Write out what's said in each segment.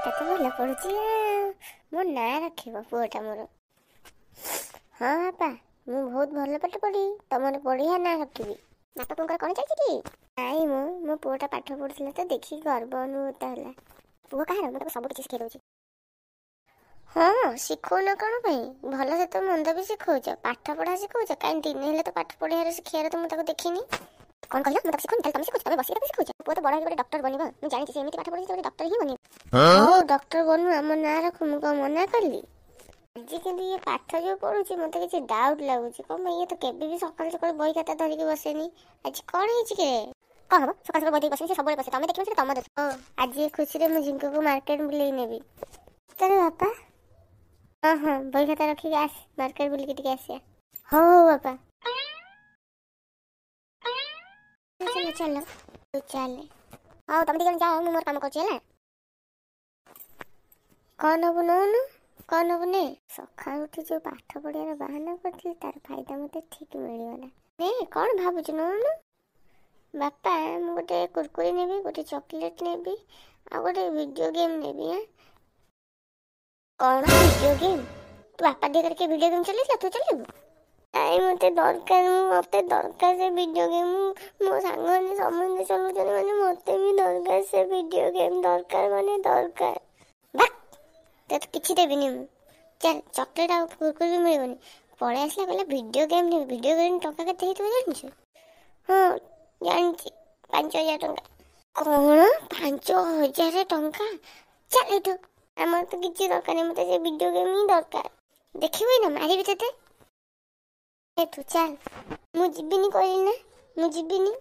पुआटा तो भल पड़ुची मो ना रखिब पुआटा मोर। हाँ बापा मु बहुत भल पाठ पढ़ी तुम बढ़िया ना रखी। बापा तुम कौन चाहिए कि नाई मो पुआटा पाठ पढ़ुला तो देखिए गर्व अनुभूत है। पुआ कह मुझे सब किसी शिखे दूसरी। हाँ शिखौन कौन भल से तो मंद भी शिखौच पाठ पढ़ा शिखौच कहीं दिन हेल्ले तो पाठ पढ़िया शिखार तो मुझे देखनी। कौन कहल मुझे शिखुनी तुम शिखुच तुम बस शिखुच पुआ तो बड़ा हो डॉक्टर बनब मुझे जानी से पठ पढ़ी तो डॉक्टर ही बन। हाँ डॉक्टर बनू आम ना रख मुझे कौन मना कली आज कि ये पाठ जो पढ़ुची मत कि डाउट लगुच कौन ये तो केवे भी सकाल सकाल बही खाता धरिकी बसेनी आज कौन है कौन हम सकाल सकाल बही बस सब बसे तुम देखिए तुम देख आज ये खुशी में मुझे जिंक को मार्केट बुले नेबी तेरे बापा। हाँ हाँ बही खाता रखिक आस मार्केट बुलिक आसिया। हो बापा चलो चलो चले हाँ तुम दिजन जाओ मोर काम कर कौन हबु नौनु कौन हबु ने सका उठी जो पाठ पढ़ियार बाहाना करथिल तार फायदा मते ठीक मिलगला ने कौन भाबुछ नौनु। बापा मु गोटे कुरकुरी नेबी गोटे चॉकलेट नेबी आ गोटे वीडियो गेम नेबी। हां कौन वीडियो गेम तू बापा दे करके वीडियो गेम चलेला तू चलेबू आई मते दरकार से वीडियो गेम मो सांग ने समझ चलुचन माने मते भी दरकार से वीडियो गेम दरकार माने दरकार तो किसी देविनी मु चल चॉकलेट आ कुरकुरी भी मिलबनी पड़े आसला कहला वीडियो गेम टका केते हेतु जानिछु। हाँ जानछि 5000 टंका। कौन 5000 टंका चल एठु हमर तो किछि दरकार नहीं मते से वीडियो गेम ही दरकार देखिबे ना मारिबे तते एठु चल मु जिबिनी कहली ना मु जिबिनी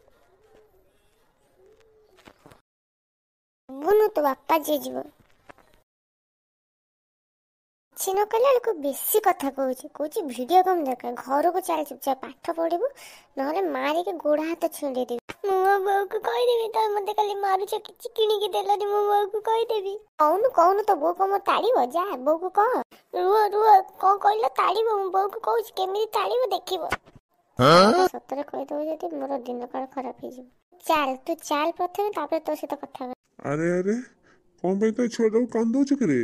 बुनु तो बापा जे जीव କିଛି ନ କଲା ବେଳକୁ ବେଶୀ କଥା କହୁଛି ଭିଡ଼ିଓ କମ୍ ଦରକାର ଘରକୁ ଚାଲ ଚୁପଚାପ ପାଠ ପଢ଼ିବୁ ନହେଲେ ମାରିକି ଗୋଡ଼ ହାତ ଛିଣ୍ଡେଇଦେବି। ମୁଁ ମୋ ବୋଉକୁ କହିଦେବି ତମେ ମୋତେ ଖାଲି ମାରୁଛ କିଛି କିଣିକି ଦେଲନି ମୋ ବୋଉକୁ କହିଦେବି। କହୁନୁ ତୋ ବୋଉ କଣ ତାଡ଼ିବ ଯା ବୋଉକୁ କହ ରୁହ କଣ କହିଲ ତାଡ଼ିବ ମୁଁ ବୋଉକୁ କହୁଛି କେମିତି ତାଡ଼ିବ ଦେଖିବ। ସତରେ କହିଦେବୁ ଯଦି ମୋର ଦିନ କାଳ ଖରାପ ହେଇଯିବ। ତୁ ଚାଲ ପ୍ରଥମେ ତାପରେ ତୋ ସହିତ କଥା ହେବା। ଆରେ କଣ ପାଇଁ ତ ଛୁଆଟାକୁ କାନ୍ଦଉଛୁ କିରେ?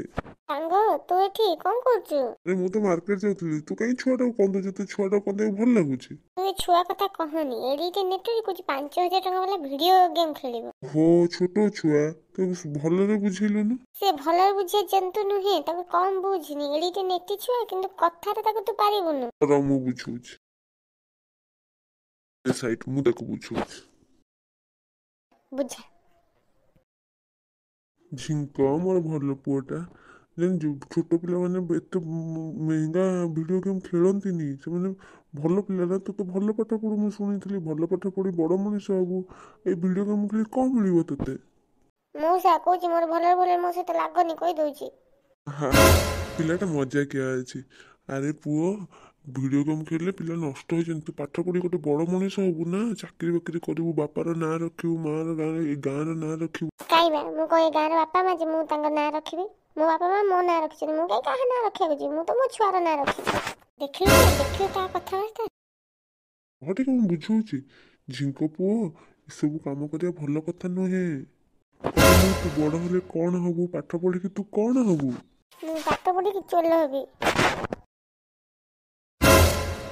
ସାଙ୍ଗ ତୁ ଏଠି କଣ କରୁଛୁ? ଆରେ ମୁଁ ତ ମାର୍କେଟ ଯାଉଥିଲି ତୁ କାଇଁ ଛୁଆଟାକୁ କାନ୍ଦଉଛୁ? ତୁ ଛୁଆଟାକୁ କାନ୍ଦେଇବାକୁ ଭଲ ଲାଗୁଛି? ତୁ ଏ ଛୁଆ କଥା କହନି ଏଡିଟେ ନେଟରେ କହୁଛି 5000 ଟଙ୍କା ବାଲା ଭିଡିଓ ଗେମ୍ ଖେଳିବ। ହୋ ଛୋଟ ଛୁଆ ତାକୁ ଭଲରେ ବୁଝେଇଲୁନି। ସେ ଭଲରେ ବୁଝିବା ଜନ୍ତୁ ନୁହେଁ ତାକୁ କମ ବୁଝିନି ଏଡିଟେ ନେଟି ଛୁଆ କିନ୍ତୁ କଥାରେ ତାକୁ ତୁ ପାରିବୁନୁ। ର ମୁଁ ବୁଝଉଛି ଏ ସାଇଟ୍ ମୁଁ ତାକୁ ବୁଝଉଛି ବୁଝା। ଝିଙ୍କ ମୋର ଭଲ ପୁଅଟା ଜାଣିଛୁ ଛୋଟ ପିଲାମାନେ ଏତେ ମେଙ୍ଗା ଭିଡ଼ିଓ ଗେମ୍ ଖେଳନ୍ତିନି ସେମାନେ ଭଲ ପିଲାଟା ତୁ ତ ଭଲ ପାଠ ପଢ଼ୁ ମୁଁ ଶୁଣିଥିଲି ଭଲ ପାଠ ପଢ଼ି ବଡ଼ ମଣିଷ ହବୁ ଏଇ ଭିଡ଼ିଓ ଗେମ୍ ଖେଳି କଣ ମିଳିବ ତତେ? ମୁଁ ସା କହୁଛି ମୋର ଭଲରେ ମୋ ସହିତ ଲାଗନି କହିଦଉଛି। ପିଲାଟା ମଜାକିଆ ଅଛି। ଆରେ ପୁଅ ଭିଡ଼ିଓ ଗେମ୍ ଖେଳିଲେ ପିଲା ନଷ୍ଟ ହେଇଛନ୍ତି ତୁ ପାଠ ପଢ଼ି ଗୋଟେ ବଡ଼ ମଣିଷ ହବୁ ନା ଚାକିରି ବାକିରି କରିବୁ ବାପାର ନାଁ ରଖିବୁ ମାର ଗାଁର ନାଁ ରଖିବୁ। କାଇବା ମୁଁ କଣ ଏ ଗାଁର ବାପା ମା ଯେ ମୁଁ ତାଙ୍କ ନାଁ ରଖିବି ମୋ ବାପା ମା ମୋ ନାଁ ରଖିଛନ୍ତି ମୁଁ କାହିଁ କାହା ନାଁ ରଖିବାକୁ ଯିବି ମୁଁ ତ ମୋ ଛୁଆର ନାଁ ରଖିଛି। ଦେଖିଲୁ ତା କଥାବାର୍ତ୍ତା ହଁ ଟିକେ ମୁଁ ବୁଝଉଛି ଝିଙ୍କ ପୁଅ ଏସବୁ କାମ କରିବା ଭଲ କଥା ନୁହେଁ। ତୁ ବଡ଼ ହେଲେ କଣ ହବୁ ପାଠ ପଢ଼ିକି ତୁ କଣ ହବୁ? ମୁଁ ପାଠ ପଢ଼ିକି ଚୋର ହେବି।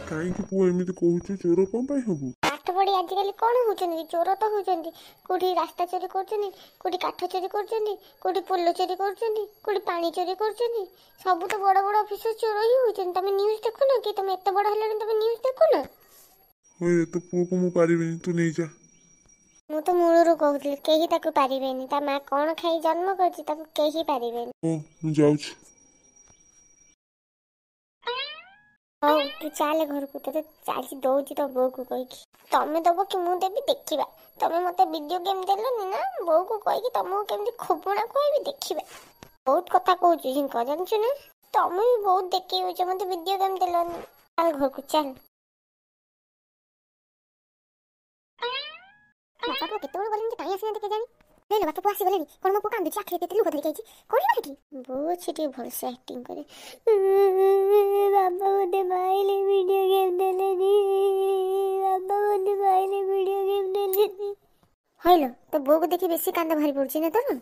କାହିଁକି ପୁଅ ଏମିତି କହୁଛୁ ଚୋର କଣ ପାଇଁ ହବୁ? ପାଠ ପଢ଼ି ଆଜିକାଲି କଣ ହଉଛନ୍ତି ଚୋର ତ ହଉଛନ୍ତି କୋଉଠି ରାସ୍ତା ଚୋରି କରୁଛନ୍ତି କୋଉଠି କାଠ ଚୋରି କରୁଛନ୍ତି କୋଉଠି ପୋଲ ଚୋରି କରୁଛନ୍ତି କୋଉଠି ପାଣି ଚୋରି କରୁଛନ୍ତି ସବୁ ତ ବଡ଼ ବଡ଼ ଅଫିସର ଚୋର ହିଁ ହଉଛନ୍ତି। ତମେ ନ୍ୟୁଜ ଦେଖୁନ କି ତମେ ଏତେ ବଡ଼ ହେଲାଣି ତମେ ନ୍ୟୁଜ ଦେଖୁନ? ହଏ ତୋ ପୁଅକୁ ମୁଁ ପାରିବିନି ତୁ ନେଇଯା। ମୁଁ ତ ମୂଳରୁ କହୁଥିଲି କେହି ତାକୁ ପାରିବେନି ତା ମା କଣ ଖାଇ ଜନ୍ମ କରିଛି ତାକୁ କେହି ପାରିବେନି। ଓ ମୁଁ ଯାଉଛି। ହଉ ତୁ ଚାଲେ ଘରକୁ ତତେ ଚାଲିଛି ଦଉଛି ତ ବୋଉକୁ କହିକି ତମେ ଦବ କି ମୁଁ ଦେବି ଦେଖିବା। ତମେ ମତେ ଭିଡିଓ ଗେମ୍ ଦେଲନି ନା ବୋଉକୁ କହିକି ତମକୁ କେମିତି ଖୁବୁଣା ଖୁଆଇବି ଦେଖିବା। ବହୁତ କଥା କହୁଛୁ ଝିଙ୍କ ଜାଣିଛୁ ନା ତମେ ବି ବହୁତ ଦେଖେଇ ହଉଛ ମତେ ଭିଡିଓ ଗେମ୍ ଦେଲନି। ଚାଲ ଘରକୁ ଚାଲ। ବାପା ପୁଅ କେତେବେଳେ ଗଲେଣି କାହିଁ ଆସିନାହାନ୍ତି କେଜାଣି? ହେଲେ ବାପା ପୁଅ ଆସିଗଲେଣି କଣ ମୋ ପୁଅ କାନ୍ଦୁଛି ଆଖିରେ କେତେ ଲୁହ ଧରିକି ଆଇଛି କଣ ହେଲା ଏଠି? ବୋଉ ଅଛି ଟିକେ ଭଲସେ ଆକ୍ଟିଂ କରେ। ବାପା ମତେ ମାଇଲେ ଭିଡିଓ ଗେମ୍ ଦେଲେନି ବାପା ମତେ ମାଇଲେ ଭିଡିଓ ଗେମ୍ ଦେଲେନି। ହଇଲୋ ତୋ ବୋଉକୁ ଦେଖି ବେଶୀ କାନ୍ଦ ବାହାରି ପଡୁଛି ନା ତୋର?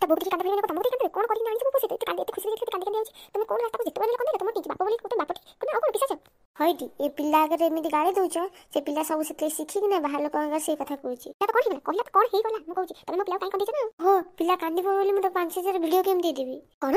ତା ବୋଉ ଟିକେ କାନ୍ଦ ଫେରିବ କଥା ମୋତେ କାନ୍ଦ କଣ କରିକି ଆଣିଛି ମୋ ସେ କାନ୍ଦ ଏତେ ଖୁସି ହେଇକି କାନ୍ଦ କାନ୍ଦ ଯାଉଛି ତମେ କଣ ତାକୁ ଯେତେବେଳେ କାନ୍ଦ ତମ ନିଜେ ବାପ ବୋଲି ଗୋଟେ ବାପଟି କଣ ଆଉ କଣ ପିସାଚ ହଇଟି ଏ ପିଲା ଆଗରେ ଏମିତି ଗାଳି ଦଉଛ ସେ ପିଲା ସବୁ ସେଥିରେ ଶିଖିକିନା ବାହାର ଲୋକଙ୍କ ସେଇ କଥା କହୁଛି ତା କଣ ହେଇଗଲା କହିଲା ତ କଣ ହେଇଗଲା ମୁଁ କହୁଛି ତମେ ମୋ ପିଲା କାଇଁ କାନ୍ଦିଛ ନା ହଁ ପିଲା କାନ୍ଦିବ ବୋଲି ମୁଁ ତ 5,000 ଭିଡିଓ ଗେମ୍ ଦେଇଦେବି କଣ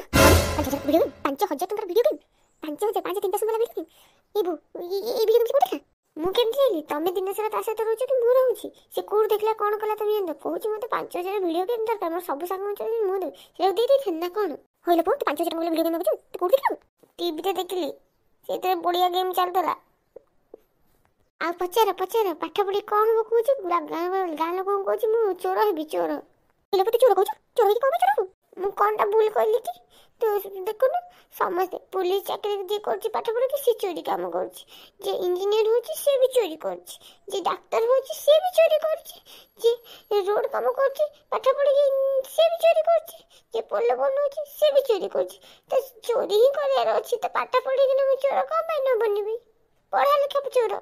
5,000 ଭିଡିଓ ଗେମ୍ 5,000 ଟଙ୍କାର ଭିଡିଓ ଗେମ୍ 5,000 300 ସୁନ୍ଦର ଭିଡିଓ ଗେମ୍ এই ଭିଡିଓ ଗେମ୍ କୋଉଠି ମୁଁ କେମିତି ଜାଣିଲି ତମେ ଦିନ ସାରା ତା ସହିତ ରହୁଛ କି ମୁଁ ରହୁଛି ସେ କୋଉଠି ଦେଖିଲା କଣ କଲା ତମେ ଜାଣିଛ କହୁଛି ମୋତେ 5,000 ଭିଡିଓ ଗେମ୍ ଦରକାର ମୋର ସବୁ ସାଙ୍ଗ ଅଛନ୍ତି ମୁଁ ଦେବି ସେଟା ଦେଇଦେଇଥାନ୍ତି ନା କଣ ହଇଲୋ ପୁଅ ତୁ 5,000 ଟଙ୍କା ଭିଡିଓ ଗେମ୍ ନେବୁ ତୁ କୋଉଠି ଦେଖିଲୁ ଟିଭିରେ ଦେଖିଲି ସେଇଥିରେ ବଢିଆ ଗେମ୍ ଚାଲୁଥିଲା ଆଉ ପଚାର ପାଠ ପଢି କଣ ହବ କହୁଛି ଗାଁ ଲୋକଙ୍କୁ କହୁଛି ମୁଁ ଚୋର ହେବି ଚୋର ତୁ ଚୋର କହୁଛୁ ଚୋର ହେଇକି କଣ ଚୋର ହବୁ ମୁଁ କଣଟା ଭୁଲ କହିଲି କି ତୁ ଦେଖୁନୁ ସମସ୍ତେ ପୁଲିସ ଚାକିରି ଯିଏ କରୁଛି ପାଠ ପଢିକି ସେ ଚୋରି କାମ କରୁଛି ଯେ ଇଞ୍ଜିନିୟର ହଉଛି ସେ ବି ଚୋରି କରୁଛି ଯେ ଡାକ୍ତର ହଉଛି ସେ ବି ଚୋରି କରୁଛି ଯେ ରୋଡ କାମ କରୁଛି ପାଠ ପଢିକି ସେ ବି ଚୋରି କରୁଛି ଯେ ପୋଲ ବନଉଛି ସେ ବି ଚୋରି କରୁଛି ତ ଚୋରି ହିଁ କରିବାର ଅଛି ତ ପାଠ ପଢିକିନା ମୁଁ ଚୋର କଣ ପାଇଁ ନ ବନିବି ପଢା ଲେଖା ଚୋର